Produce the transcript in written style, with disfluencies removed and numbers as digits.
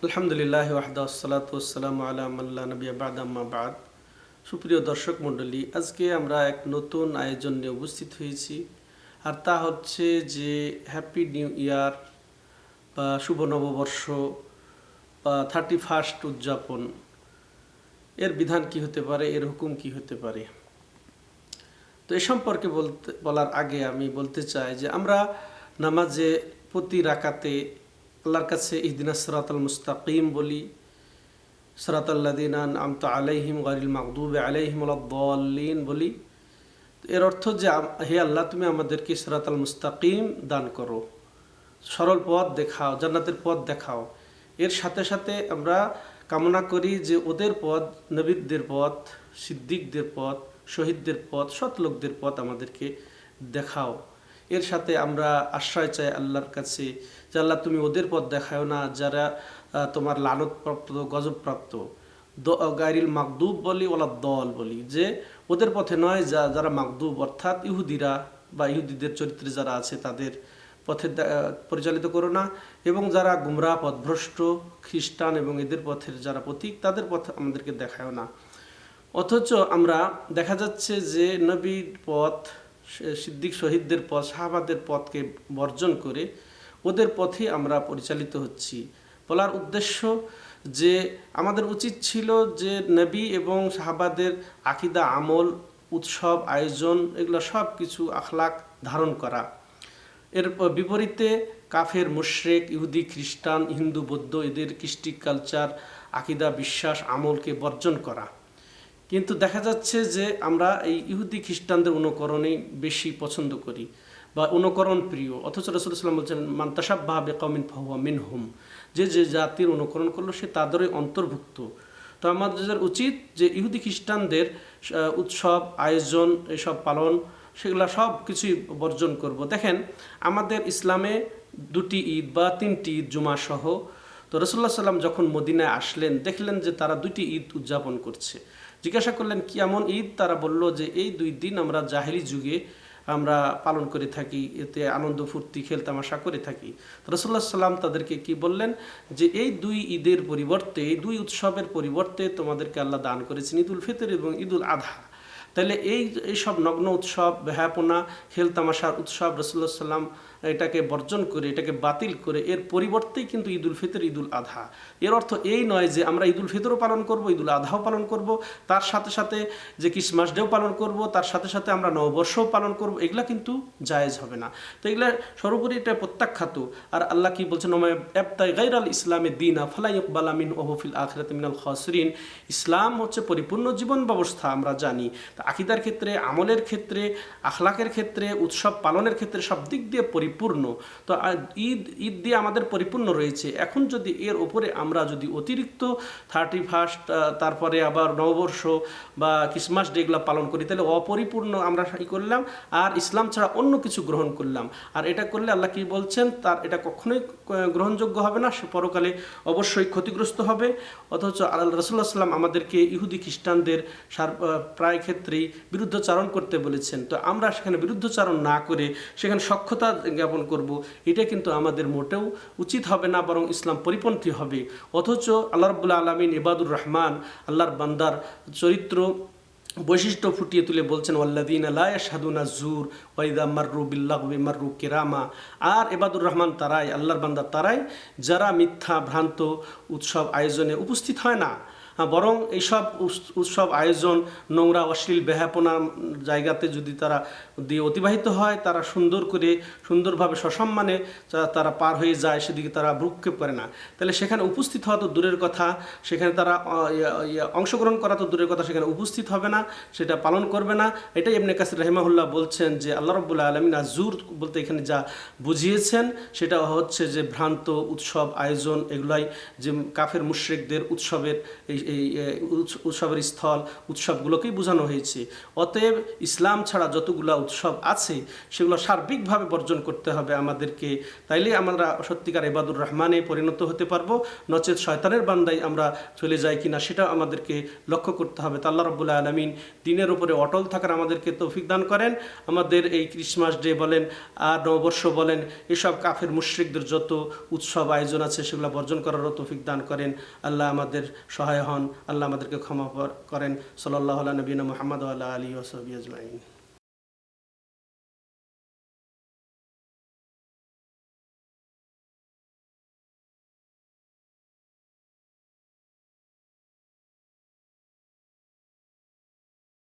আলহামদুলিল্লাহ ওয়াহদা ওয়াসসালাতু ওয়াসসালামু আলা মান লা নাবিয়্যা বা'দা আম্মা বা'দ। সুপ্রিয় দর্শক মণ্ডলী, আজকে আমরা এক নতুন আয়োজন নিয়ে উপস্থিত হয়েছি, আর তা হচ্ছে যে হ্যাপি নিউ ইয়ার বা শুভ নববর্ষ বা 31st উদযাপন। এর বিধান কি হতে পারে, এর হুকুম কি হতে পারে। তো এ সম্পর্কে বলার আগে আমি বলতে চাই যে আমরা নামাজে প্রতি রাকাতে আল্লাহর কাছে ইহদিনাস সিরাতাল মুস্তাকিম বলি, সিরাতাল্লাযিনা আন'আমতা আলাইহিম গায়রিল মাগদুবি আলাইহিম ওয়ালাদ-দাল্লিন বলি। এর অর্থ যে হে আল্লাহ, তুমি আমাদেরকে সিরাতাল মুস্তাকিম দান করো, সরল পথ দেখাও, জান্নাতের পথ দেখাও। এর সাথে সাথে আমরা কামনা করি যে ওদের পথ, নবীদের পথ, সিদ্দিকদের পথ, শহীদদের পথ, সৎ লোকদের পথ আমাদেরকে দেখাও। এর সাথে আমরা আশ্রয় চাই আল্লাহর কাছে যে আল্লাহ, তুমি ওদের পথ দেখাও না যারা তোমার লানতপ্রাপ্ত, গজবপ্রাপ্ত। গায়রিল মাগদুব বলি, ওলা দল বলি, যে ওদের পথে নয় যারা মাগদুব অর্থাৎ ইহুদিরা বা ইহুদিদের চরিত্রে যারা আছে তাদের পথে পরিচালিত করো না, এবং যারা গুমরাহ পথভ্রষ্ট খ্রিস্টান এবং এদের পথের যারা পথিক তাদের পথ আমাদেরকে দেখায় না। অথচ আমরা দেখা যাচ্ছে যে নবীর পথ, সিদ্দিক শহীদদের পথ, সাহাবাদের পথকে বর্জন করে ওদের পথে আমরা পরিচালিত হচ্ছি। বলার উদ্দেশ্য যে আমাদের উচিত ছিল যে নবী এবং সাহাবাদের আকিদা, আমল, উৎসব, আয়োজন এগুলো সব কিছু আখলাক ধারণ করা। এর বিপরীতে কাফের, মুশরিক, ইহুদি, খ্রিস্টান, হিন্দু, বৌদ্ধ এদের কৃষ্টি, কালচার, আকিদা, বিশ্বাস, আমলকে বর্জন করা। কিন্তু দেখা যাচ্ছে যে আমরা এই ইহুদি খ্রিস্টানদের অনুকরণেই বেশি পছন্দ করি বা অনুকরণ প্রিয়। অথচ রাসূলুল্লাহ সাল্লাল্লাহু আলাইহি ওয়াসাল্লাম বলছেন, মান তাশাব্বাহা বিকওমিন ফাহুয়া মিনহুম, যে জাতির অনুকরণ করলো সে তাদেরই অন্তর্ভুক্ত। তো আমাদের উচিত যে ইহুদি খ্রিস্টানদের উৎসব, আয়োজন, এসব পালন, সেগুলো সব কিছুই বর্জন করব। দেখেন, আমাদের ইসলামে 2টি ঈদ বা 3টি ঈদ জুমা সহ। তো রাসূলুল্লাহ সাল্লাম যখন মদিনায় আসলেন দেখলেন যে তারা 2টি ঈদ উদযাপন করছে। জিজ্ঞাসা করলেন কি এমন ঈদ? তারা বলল যে এই 2 দিন আমরা জাহেলি যুগে আমরা পালন করে থাকি, এতে আনন্দ ফুর্তি খেল তামাশা করে থাকি। রাসূলুল্লাহ সাল্লাম তাদেরকে কি বললেন যে এই 2 ঈদের পরিবর্তে, এই 2 উৎসবের পরিবর্তে তোমাদেরকে আল্লাহ দান করেছেন ঈদুল ফিতর এবং ঈদুল আযহা। তাহলে এইসব নগ্ন উৎসব, বেহায়াপনা, খেল তামাশার উৎসব রাসূলুল্লাহ সাল্লাম এটাকে বর্জন করে, এটাকে বাতিল করে এর পরিবর্তেই কিন্তু ঈদুল ফিতর, ঈদুল আযহা। এর অর্থ এই নয় যে আমরা ঈদুল ফিতরও পালন করব, ঈদুল আযহাও পালন করব, তার সাথে সাথে যে ক্রিসমাস ডেও পালন করব, তার সাথে সাথে আমরা নববর্ষও পালন করব, এগুলা কিন্তু জায়েজ হবে না। তো এগুলা সর্বোপরি এটা প্রত্যাখ্যাত। আর আল্লাহ কি বলছেন, ইবতাগি গায়রাল ইসলামি দীনা ফালা ইউকবালা মিনহু ওয়া হুয়া ফিল আখিরাতি মিনাল খাসিরিন। ইসলাম হচ্ছে পরিপূর্ণ জীবন ব্যবস্থা, আমরা জানি। আকিদার ক্ষেত্রে, আমলের ক্ষেত্রে, আখলাকের ক্ষেত্রে, উৎসব পালনের ক্ষেত্রে সব দিক দিয়ে পরিপূর্ণ। তো ঈদ দিয়ে আমাদের পরিপূর্ণ রয়েছে। এখন যদি এর উপরে আমরা যদি অতিরিক্ত 31st, তারপরে আবার নববর্ষ বা ক্রিসমাস ডেগুলো পালন করি, তাহলে অপরিপূর্ণ আমরা করলাম আর ইসলাম ছাড়া অন্য কিছু গ্রহণ করলাম। আর এটা করলে আল্লাহ কি বলছেন, তার এটা কখনোই গ্রহণযোগ্য হবে না, সে পরকালে অবশ্যই ক্ষতিগ্রস্ত হবে। অথচ রাসূলুল্লাহ সাল্লাম আমাদেরকে ইহুদি খ্রিস্টানদের প্রায় ক্ষেত্রেই বিরুদ্ধচারণ করতে বলেছেন। তো আমরা সেখানে বিরুদ্ধচারণ না করে সেখানে সখ্যতা জ্ঞাপন করব, এটা কিন্তু আমাদের মোটেও উচিত হবে না, বরং ইসলাম পরিপন্থী হবে। অথচ আল্লাহ রাব্বুল আলামিন ইবাদুর রহমান, আল্লাহর বান্দার চরিত্র, বৈশিষ্ট্য ফুটিয়ে তুলে বলছেন, ওয়াল্লাযীনা লা ইয়াশহাদুনা যুর ওয়া ইযা মাররু বিল্লাগবি মাররু কিরামা। আর ইবাদুর রহমান তারাই, আল্লাহর বান্দা তারাই যারা মিথ্যা ভ্রান্ত উৎসব আয়োজনে উপস্থিত হয় না, বরং এইসব উৎসব আয়োজন নোংরা, অশ্লীল, বেহাপনা জায়গাতে যদি তারা দিয়ে অতিবাহিত হয়, তারা সুন্দরভাবে সসম্মানে তারা পার হয়ে যায়, সেদিকে তারা ভ্রুক্ষেপ করে না। তাহলে সেখানে উপস্থিত হওয়া তো দূরের কথা, সেখানে তারা অংশগ্রহণ করা তো দূরের কথা, সেখানে উপস্থিত হবে না, সেটা পালন করবে না। এটাই ইবনে কাসির রাহিমাহুল্লাহ বলছেন যে আল্লাহ রাব্বুল আলামিন আযুর বলতে এখানে যা বুঝিয়েছেন সেটা হচ্ছে যে ভ্রান্ত উৎসব আয়োজন, এগুলাই যে কাফের মুশরিকদের উৎসবের এই উৎসবের স্থল উৎসবগুলোকেই বোঝানো হয়েছে। অতএব ইসলাম ছাড়া যতগুলো উৎসব আছে সেগুলো সার্বিকভাবে বর্জন করতে হবে আমাদেরকে, তাইলে আমরা সত্যিকার ইবাদুর রহমানে পরিণত হতে পারবো। নচেত শয়তানের বান্দায় আমরা চলে যাই কিনা সেটা আমাদেরকে লক্ষ্য করতে হবে। তা আল্লাহ রাব্বুল আলামিন দিনের উপরে অটল থাকার আমাদেরকে তৌফিক দান করেন। আমাদের এই ক্রিসমাস ডে বলেন আর নববর্ষ বলেন, এসব কাফের মুশরিকদের যত উৎসব আয়োজন আছে সেগুলো বর্জন করারও তৌফিক দান করেন। আল্লাহ আমাদের সহায় হন, আল্লাহ আমাদেরকে ক্ষমা করেন। সাল্লাল্লাহু আলা নবিয়িনা মুহাম্মদ ওয়া আলা আলিহি ওয়া সাহবিহি আজমাইন।